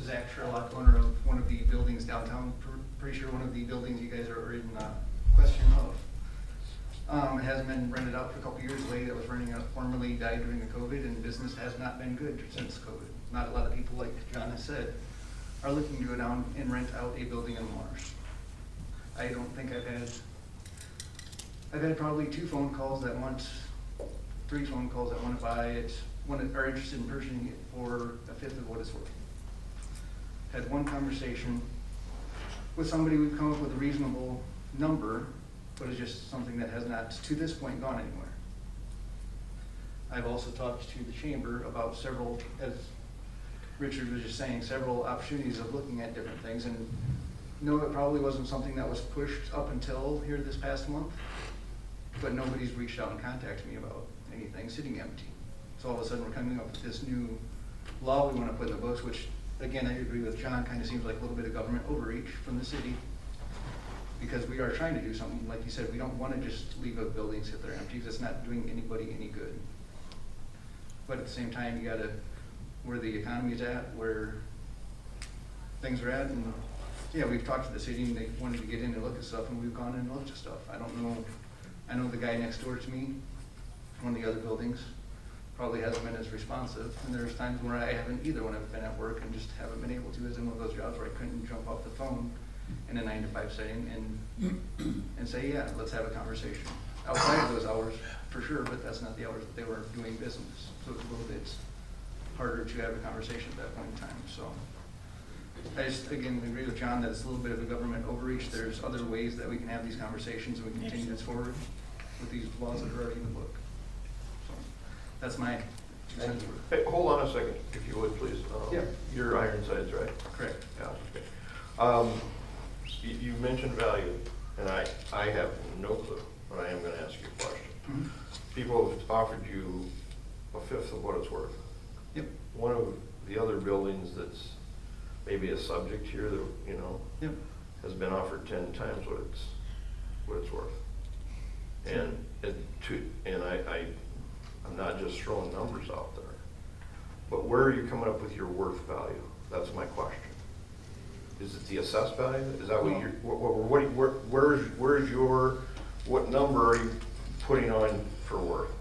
Zach Sherlock, owner of one of the buildings downtown, pretty sure one of the buildings you guys are in question of. It hasn't been rented out for a couple of years. The lady that was renting out formerly died during the COVID, and business has not been good since COVID. Not a lot of people, like John has said, are looking to go down and rent out a building in Mars. I don't think I've had probably 2 phone calls that want, 3 phone calls that want to buy it, are interested in purchasing it for a fifth of what it's worth. Had one conversation with somebody, we've come up with a reasonable number, but it's just something that has not, to this point, gone anywhere. I've also talked to the chamber about several, as Richard was just saying, several opportunities of looking at different things, and no, it probably wasn't something that was pushed up until here this past month, but nobody's reached out and contacted me about anything sitting empty. So all of a sudden, we're coming up with this new law we want to put in the books, which, again, I agree with John, kind of seems like a little bit of government overreach from the city, because we are trying to do something. Like you said, we don't want to just leave a building sit there empty, because it's not doing anybody any good. But at the same time, you gotta, where the economy is at, where things are at, and yeah, we've talked to the city, and they wanted to get in and look at stuff, and we've gone in and looked at stuff. I don't know, I know the guy next door to me, one of the other buildings, probably hasn't been as responsive, and there's times where I haven't either when I've been at work and just haven't been able to, as in one of those jobs where I couldn't jump off the phone in a 9-to-5 setting and say, yeah, let's have a conversation. Outside of those hours, for sure, but that's not the hours that they were doing business. So it's a little bit harder to have a conversation at that point in time, so. I just, again, agree with John that it's a little bit of a government overreach. There's other ways that we can have these conversations and we can continue this forward with these laws that are already in the book. So that's my 2 cents worth. Hey, hold on a second, if you would, please. Yeah. You're Ironsides, right? Correct. Yeah, okay. You mentioned value, and I have no clue, but I am gonna ask you a question. Mm-hmm. People have offered you a fifth of what it's worth. Yep. One of the other buildings that's maybe a subject here that, you know, Yep. has been offered 10 times what it's worth. And I'm not just throwing numbers out there, but where are you coming up with your worth value? That's my question. Is it the assessed value? Is that what what number are you putting on for worth?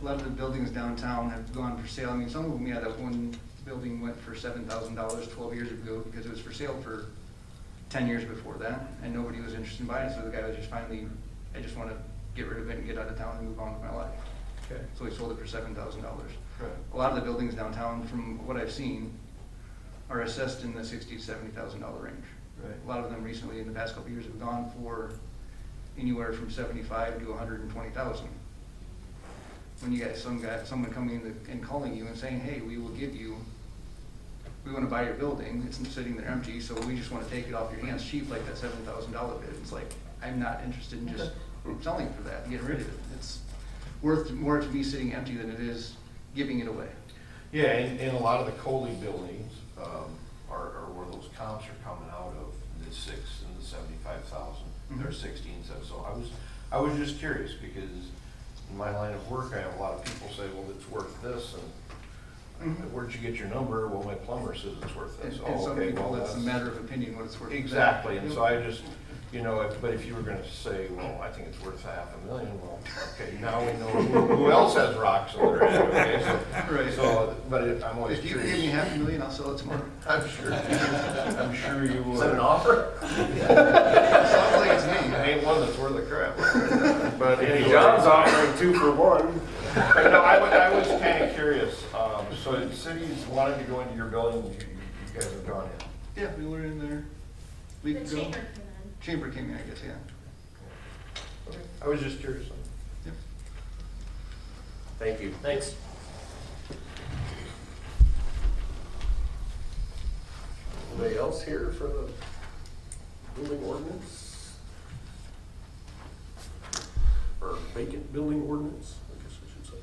A lot of the buildings downtown have gone for sale. I mean, some of them, yeah, that one building went for $7,000 12 years ago because it was for sale for 10 years before that, and nobody was interested in buying it, so the guy was just finally, I just want to get rid of it and get out of town and move on with my life. Okay. So he sold it for $7,000. Right. A lot of the buildings downtown, from what I've seen, are assessed in the $60,000 to $70,000 range. Right. A lot of them recently, in the past couple of years, have gone for anywhere from 75 to 120,000. When you got someone coming in and calling you and saying, hey, we will give you, we want to buy your building, it's sitting there empty, so we just want to take it off your hands cheap, like that $7,000 bid. It's like, I'm not interested in just selling it for that and getting rid of it. It's worth more to me sitting empty than it is giving it away. Yeah, and a lot of the Coley buildings are where those comps are coming out of, the 6 and the 75,000. Mhm. They're 16, so I was just curious, because in my line of work, I have a lot of people say, well, it's worth this, and where'd you get your number? Well, my plumber says it's worth this. And some okay, people, well, it's a matter of opinion what it's worth. exactly, and so I just, you know, but if you were gonna say, well, I think it's worth $500,000, well, okay, now we know who else has rocks in their head, okay, so. Right. So, but I'm always If you curious. give me $500,000, I'll sell it tomorrow. I'm sure you would. Is that an offer? Sounds like it's me. Ain't one that's worth a crap. But anyway. John's offering 2 for 1. But no, I was kind of curious. So the cities wanted to go into your building, you guys have gone in. Yeah, we were in there a week The ago. chamber came Chamber came in, I guess, yeah. Okay. I was just curious. Yep. Thank you. Thanks. Anybody else here for the building ordinance? Or vacant building ordinance, I guess I should say.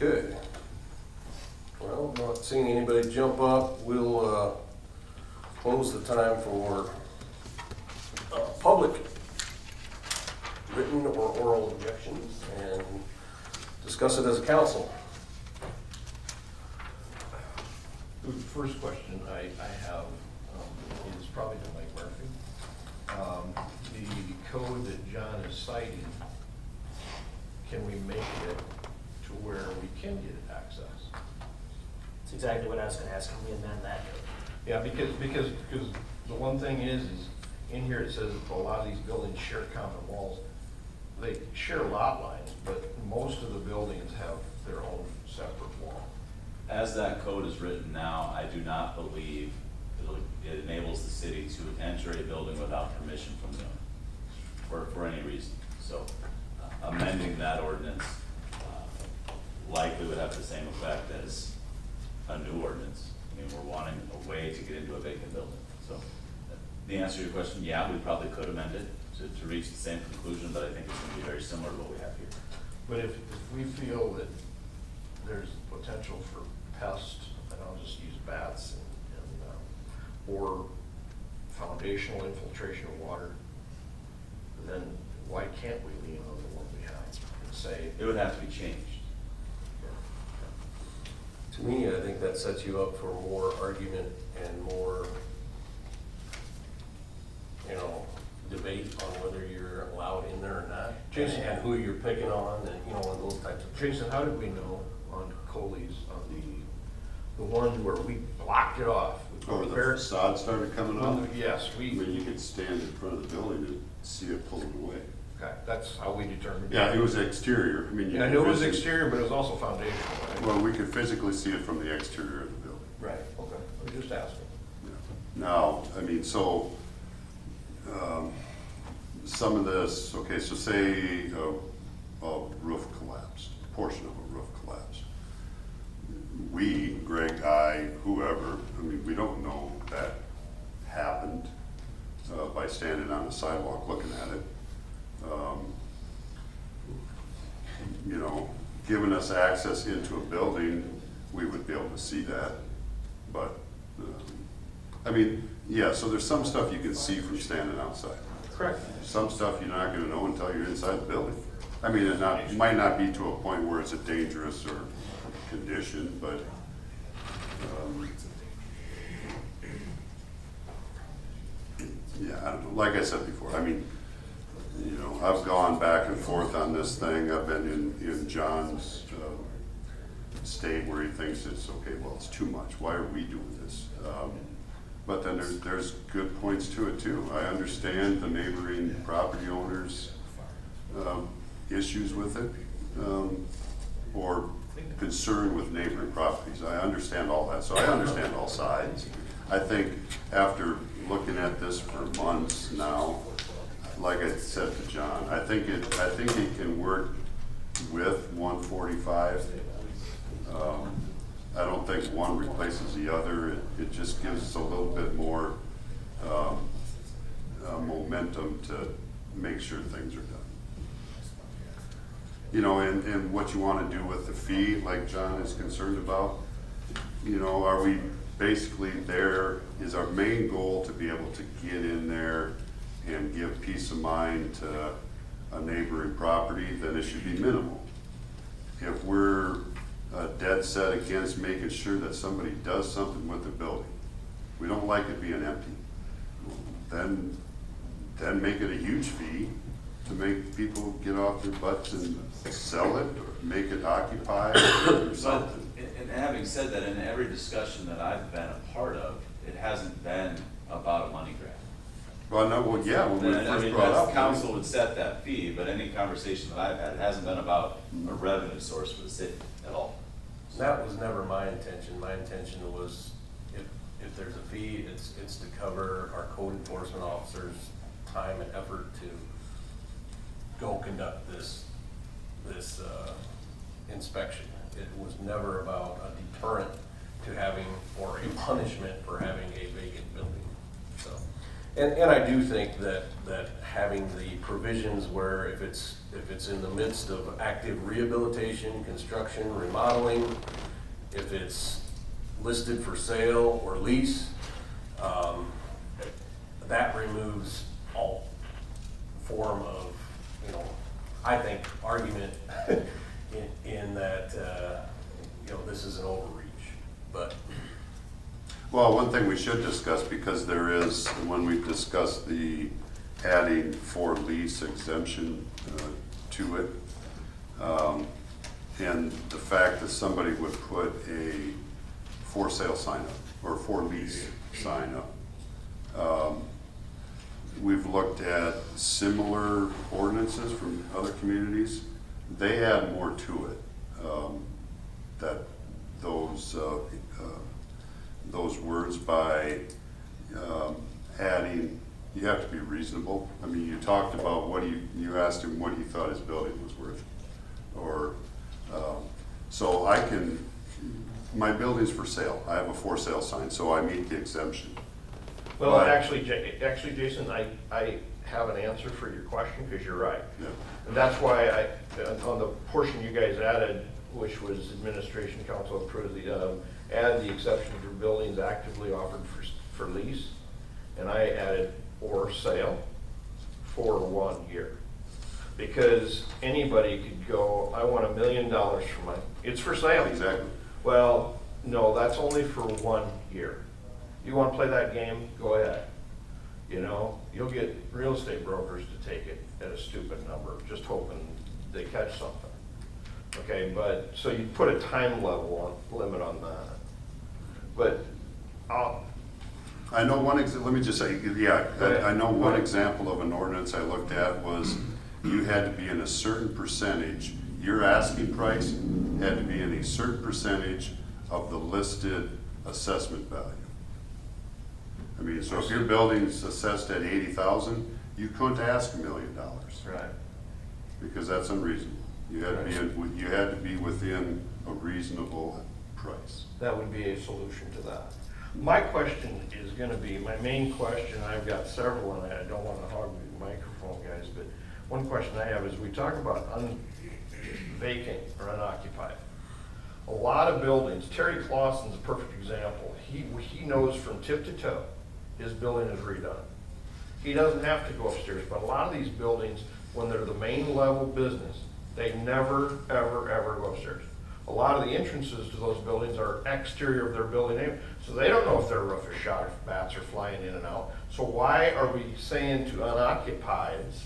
Okay. Well, not seeing anybody jump up, we'll close the time for public written written or oral objections and discuss it as a council. The first question I have is probably to Mike Murphy. The code that John is citing, can we make it to where we can get access? That's exactly what I was gonna ask, can we amend that code? Yeah, because the one thing is in here it says that a lot of these buildings share common walls. They share lot lines, but most of the buildings have their own separate wall. As that code is written now, I do not believe it enables the city to enter a building without permission from the owner, for any reason. So amending that ordinance likely would have the same effect as a new ordinance. I mean, we're wanting a way to get into a vacant building. So the answer to your question, yeah, we probably could amend it to reach the same conclusion, but I think it's gonna be very similar to what we have here. But if we feel that there's potential for pests, and I'll just use bats or foundational infiltration of water, then why can't we lean on the one we have and say? It would have to be changed. To me, I think that sets you up for more argument and more, debate on whether you're allowed in there or not. Jason. And who you're picking on, and, and those types of things. Jason, how did we know on Coley's, on the one where we blocked it off? Or the facade started coming off? Yes, I mean, you could stand in front of the building and see it pulled away. okay, that's how we determined. Yeah, it was exterior, I mean. you I could knew it was physically- exterior, but it was also foundational, right? Well, we could physically see it from the exterior of the building. Right, okay, I was just asking. Yeah. Now, I mean, so, some of this, okay, so say a roof collapsed, a portion of a roof collapsed. We, Greg, I, whoever, I mean, we don't know that happened by standing on the sidewalk looking at it. Giving us access into a building, we would be able to see that. But, I mean, yeah, so there's some stuff you can see from standing outside. Correct. Some stuff you're not gonna know until you're inside the building. I mean, it might not be to a point where it's a dangerous or condition, but, yeah, I don't know, like I said before, I mean, I've gone back and forth on this thing. I've been in John's state where he thinks it's okay, well, it's too much. Why are we doing this? But then there's good points to it too. I understand the neighboring property owners' issues with it, or concern with neighboring properties. I understand all that, so I understand all sides. I think after looking at this for months now, like I said to John, I think it can work with 145. I don't think one replaces the other. It just gives us a little bit more momentum to make sure things are done. And what you want to do with the fee, like John is concerned about, are we basically there, is our main goal to be able to get in there and give peace of mind to a neighboring property, then it should be minimal. If we're dead set against making sure that somebody does something with the building, we don't like it being empty, then make it a huge fee to make people get off their butts and sell it, or make it occupied, or something. And having said that, in every discussion that I've been a part of, it hasn't been about a money grab. Well, no, well, yeah, when we I first mean, brought that's up. council would set that fee, but any conversation that I've had, it hasn't been about a revenue source for the city at all. That was never my intention. My intention was, if there's a fee, it's to cover our code enforcement officers' time and effort to go conduct this inspection. It was never about a deterrent to having, or a punishment for having a vacant building, so. And I do think that having the provisions where if it's in the midst of active rehabilitation, construction, remodeling, if it's listed for sale or lease, that removes all form of, I think, argument in that, you know, this is an overreach, but. Well, one thing we should discuss, because there is, when we discuss the adding for lease exemption to it, and the fact that somebody would put a for sale sign up or for lease sign up. We've looked at similar ordinances from other communities. They add more to it. That those words by adding, you have to be reasonable. I mean, you talked about you asked him what he thought his building was worth. Or, so my building's for sale. I have a for sale sign, so I meet the exemption. Well, But- actually, Jason, I have an answer for your question, because you're right. Yeah. And that's why on the portion you guys added, which was administration council approved add the exception for buildings actively offered for lease, and I added or sale for 1 year. Because anybody could go, I want $1 million for it's for sale. Exactly. Well, no, that's only for 1 year. You want to play that game, go ahead. You know, you'll get real estate brokers to take it at a stupid number, just hoping they catch something. Okay, but, so you put a time limit on that. But, I know let me just say, yeah, Go ahead. I know Go one ahead. example of an ordinance I looked at was you had to be in a certain percentage, your asking price had to be in a certain percentage of the listed assessment value. I mean, so if your building's assessed at 80,000, you couldn't ask $1 million. right. Because that's unreasonable. You had to be within a reasonable price. That would be a solution to that. My question is gonna be, my main question, I've got several, and I don't wanna hog the microphone, guys, but one question I have is, we talk about vacant or unoccupied. A lot of buildings, Terry Clausen's a perfect example. He knows from tip to toe, his building is redone. He doesn't have to go upstairs, but a lot of these buildings, when they're the main level business, they never, ever, ever go upstairs. A lot of the entrances to those buildings are exterior of their building anyway, so they don't know if their roof is shot, if bats are flying in and out. So why are we saying to unoccupieds,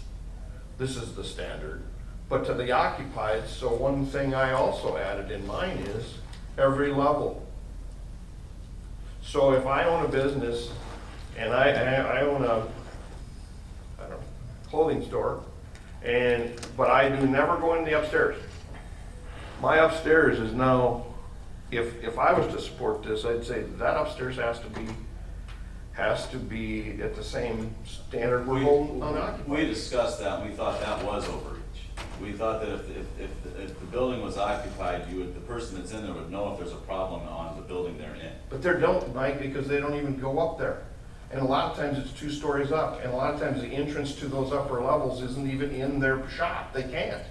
this is the standard, but to the occupied? So one thing I also added in mine is every level. So if I own a business and I own a, I don't know, clothing store, but I do never go in the upstairs. My upstairs is now, if I was to support this, I'd say that upstairs has to be at the same standard we're holding unoccupied. We discussed that, and we thought that was overreach. We thought that if the building was occupied, the person that's in there would know if there's a problem on the building they're in. But they don't, Mike, because they don't even go up there. And a lot of times it's 2 stories up, and a lot of times the entrance to those upper levels isn't even in their shop, they can't.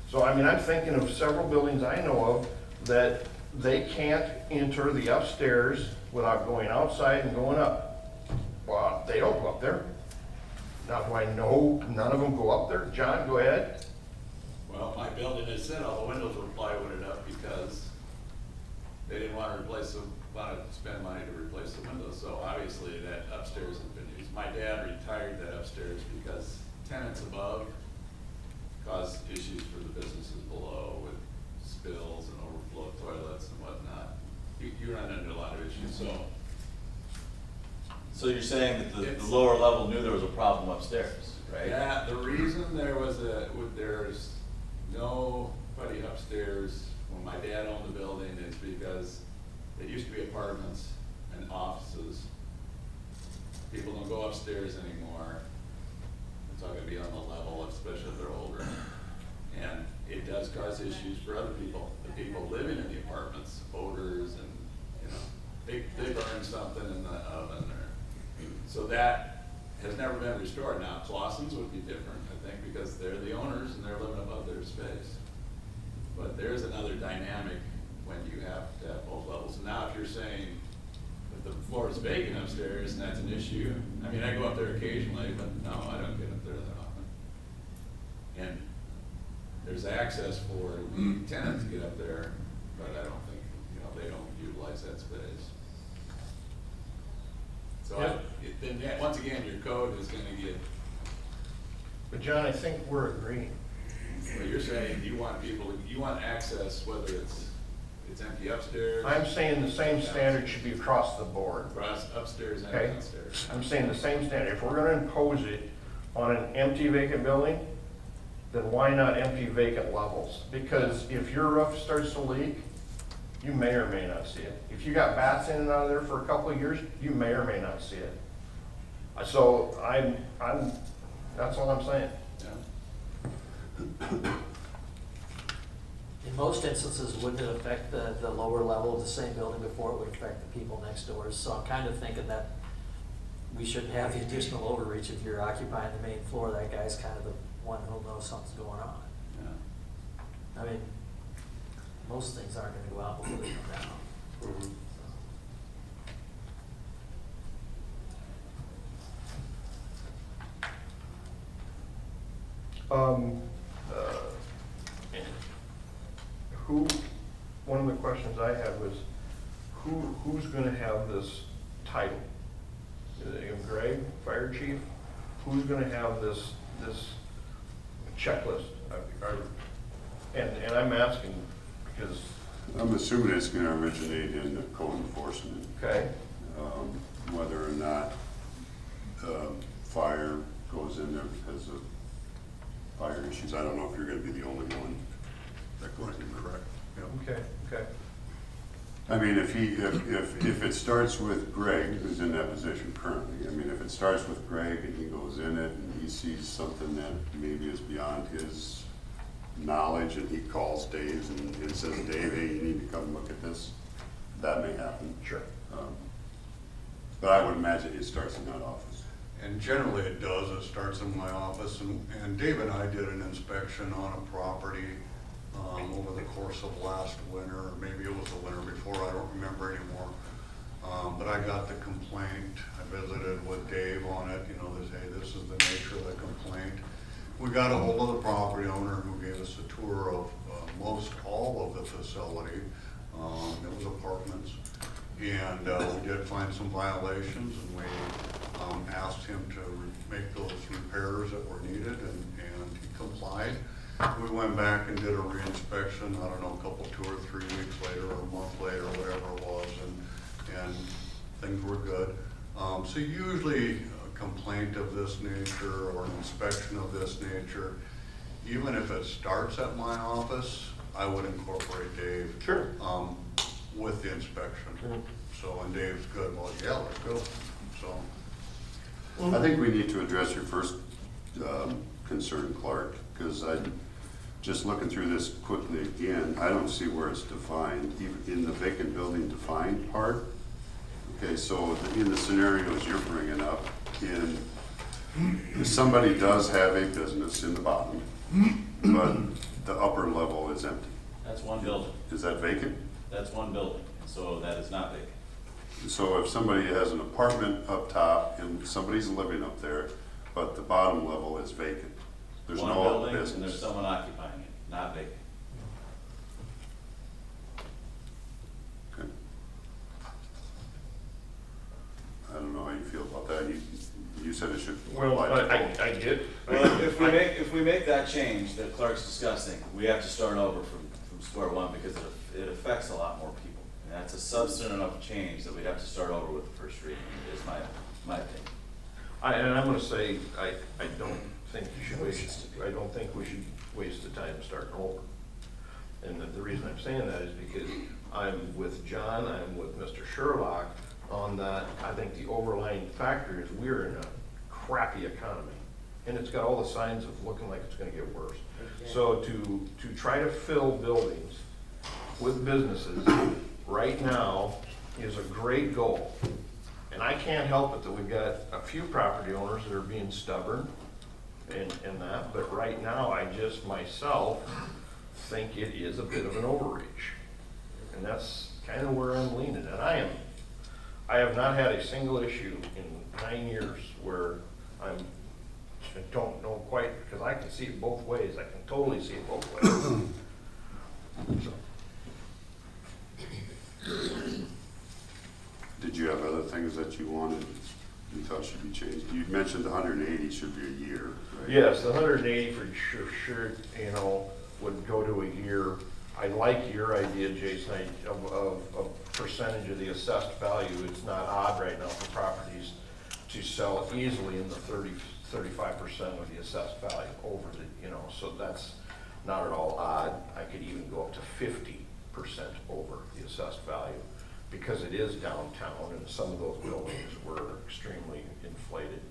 So, I mean, I'm thinking of several buildings I know of that they can't enter the upstairs without going outside and going up. Well, they don't go up there. Now, do I know none of them go up there? John, go ahead. Well, my building has said all the windows were plywooded up because they didn't want to spend money to replace the windows, so obviously that upstairs has been used. My dad retired that upstairs because tenants above caused issues for the businesses below with spills and overflow toilets and whatnot. You run into a lot of issues, so. So you're saying that the lower level knew there was a problem upstairs, right? Yeah, the reason there's nobody upstairs when my dad owned the building is because it used to be apartments and offices. People don't go upstairs anymore. It's all gonna be on the level, especially if they're older. And it does cause issues for other people. The people living in the apartments, odors and, they burn something in the oven or, so that has never been restored. Now, Clausen's would be different, I think, because they're the owners and they're living above their space. But there's another dynamic when you have to have both levels. And now if you're saying that the floor is vacant upstairs and that's an issue, I mean, I go up there occasionally, but no, I don't get up there that often. And access for the tenant to get up there, but I don't think, they don't utilize that space. So then, once again, your code is gonna get, But John, I think we're agreeing. what you're saying, you want access, whether it's empty upstairs. I'm saying the same standard should be across the board. Across upstairs and Okay. downstairs. I'm saying the same standard. If we're gonna impose it on an empty vacant building, then why not empty vacant levels? Because if your roof starts to leak, you may or may not see it. If you got bats in and out of there for a couple of years, you may or may not see it. So that's all I'm saying. Yeah. In most instances, wouldn't it affect the lower level of the same building before it would affect the people next doors? So I'm kind of thinking that we shouldn't have the additional overreach if you're occupying the main floor. That guy's kind of the one who knows something's going on. Yeah. I mean, most things aren't gonna go out before they come down. One of the questions I had was, who's gonna have this title? Is it Greg, fire chief? Who's gonna have this checklist? And I'm asking because, I'm assuming it's gonna originate in the code enforcement, okay, whether or not, fire goes in there because of fire issues. I don't know if you're gonna be the only one. That could be correct. okay. I mean, if it starts with Greg, who's in that position currently, I mean, if it starts with Greg and he goes in it and he sees something that maybe is beyond his knowledge and he calls Dave and says, Dave, hey, you need to come look at this, that may happen. Sure. But I would imagine it starts in that office. And generally it does, it starts in my office, and Dave and I did an inspection on a property over the course of last winter, or maybe it was the winter before, I don't remember anymore. But I got the complaint, I visited with Dave on it, they say this is the nature of the complaint. We got a hold of the property owner who gave us a tour of most all of the facility. It was apartments. And we did find some violations, and we asked him to make those repairs that were needed, and he complied. We went back and did a re-inspection, I don't know, a couple, 2 or 3 weeks later, or a month later, whatever it was, and things were good. So usually a complaint of this nature or an inspection of this nature, even if it starts at my office, I would incorporate Dave. Sure. With the inspection. So, and Dave's good, well, yeah, let's go, so. I think we need to address your first concern, Clark, because I'm just looking through this quickly again. I don't see where it's defined, even in the vacant building defined part. Okay, so in the scenarios you're bringing up, if somebody does have a business in the bottom, but the upper level is empty, That's one building, is that vacant? that's one building, so that is not vacant. So if somebody has an apartment up top and somebody's living up there, but the bottom level is vacant, there's One no building, business. and there's someone occupying it, not vacant. Okay. I don't know how you feel about that. You said it should Well, apply to I did. Well, if we make that change that Clark's discussing, we have to start over from square one, because it affects a lot more people. And that's a substantive change that we'd have to start over with the first reading, is my opinion. And I'm gonna say, I don't think you should waste, I don't think we should waste the time starting over. And the reason I'm saying that is because I'm with John, I'm with Mr. Sherlock on that. I think the overlying factor is we're in a crappy economy. And it's got all the signs of looking like it's gonna get worse. So to try to fill buildings with businesses right now is a great goal. And I can't help it that we've got a few property owners that are being stubborn and that, but right now I just myself think it is a bit of an overreach. And that's kind of where I'm leaning. And I have not had a single issue in 9 years where I don't know quite, because I can see it both ways, I can totally see it both ways. So, Did you have other things that you wanted, you thought should be changed? You mentioned the 180 should be a year, right? yes, the 180 for sure, you know, would go to a year. I like your idea, Jason, of percentage of the assessed value. It's not odd right now for properties to sell easily in the 35% of the assessed value over the, you know, so that's not at all odd. I could even go up to 50% over the assessed value because it is downtown and some of those buildings were extremely inflated.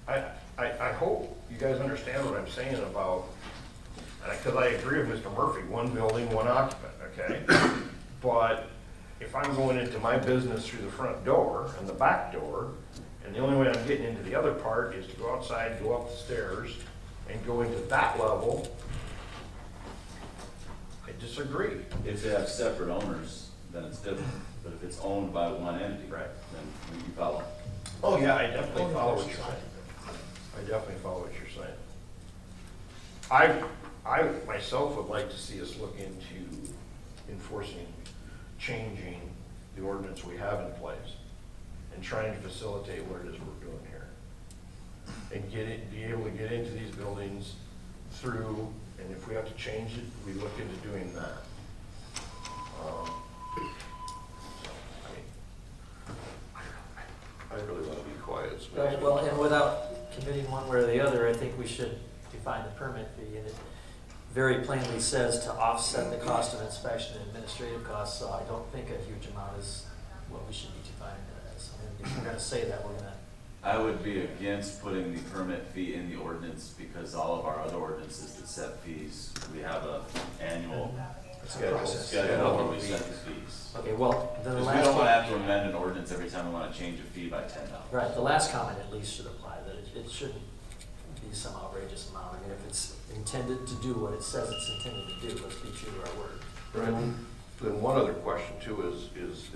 I hope you guys understand what I'm saying about, because I agree with Mr. Murphy, one building, one occupant, okay? But if I'm going into my business through the front door and the back door, and the only way I'm getting into the other part is to go outside, go up the stairs, and go into that level, I disagree. If they have separate owners, then it's different, but if it's owned by one entity, Right. then you follow. Oh, yeah, I definitely follow what you're saying. I definitely follow what you're saying. I myself would like to see us look into enforcing, changing the ordinance we have in place and trying to facilitate what it is we're doing here. And be able to get into these buildings through, and if we have to change it, we look into doing that. I really want to be quiet. so- Right, well, and without committing one way or the other, I think we should define the permit fee, and it very plainly says to offset the cost of inspection and administrative costs, so I don't think a huge amount is what we should be defining it as. And if we're gonna say that, we're gonna, I would be against putting the permit fee in the ordinance because all of our other ordinances that set fees, we have a annual schedule where we set the fees. okay, well, then the Because we last don't wanna one, have to amend an ordinance every time we wanna change a fee by $10. right, the last comment at least should apply, that it shouldn't be some outrageous amount. I mean, if it's intended to do what it says it's intended to do, let's be true to our word. Right. Then one other question too is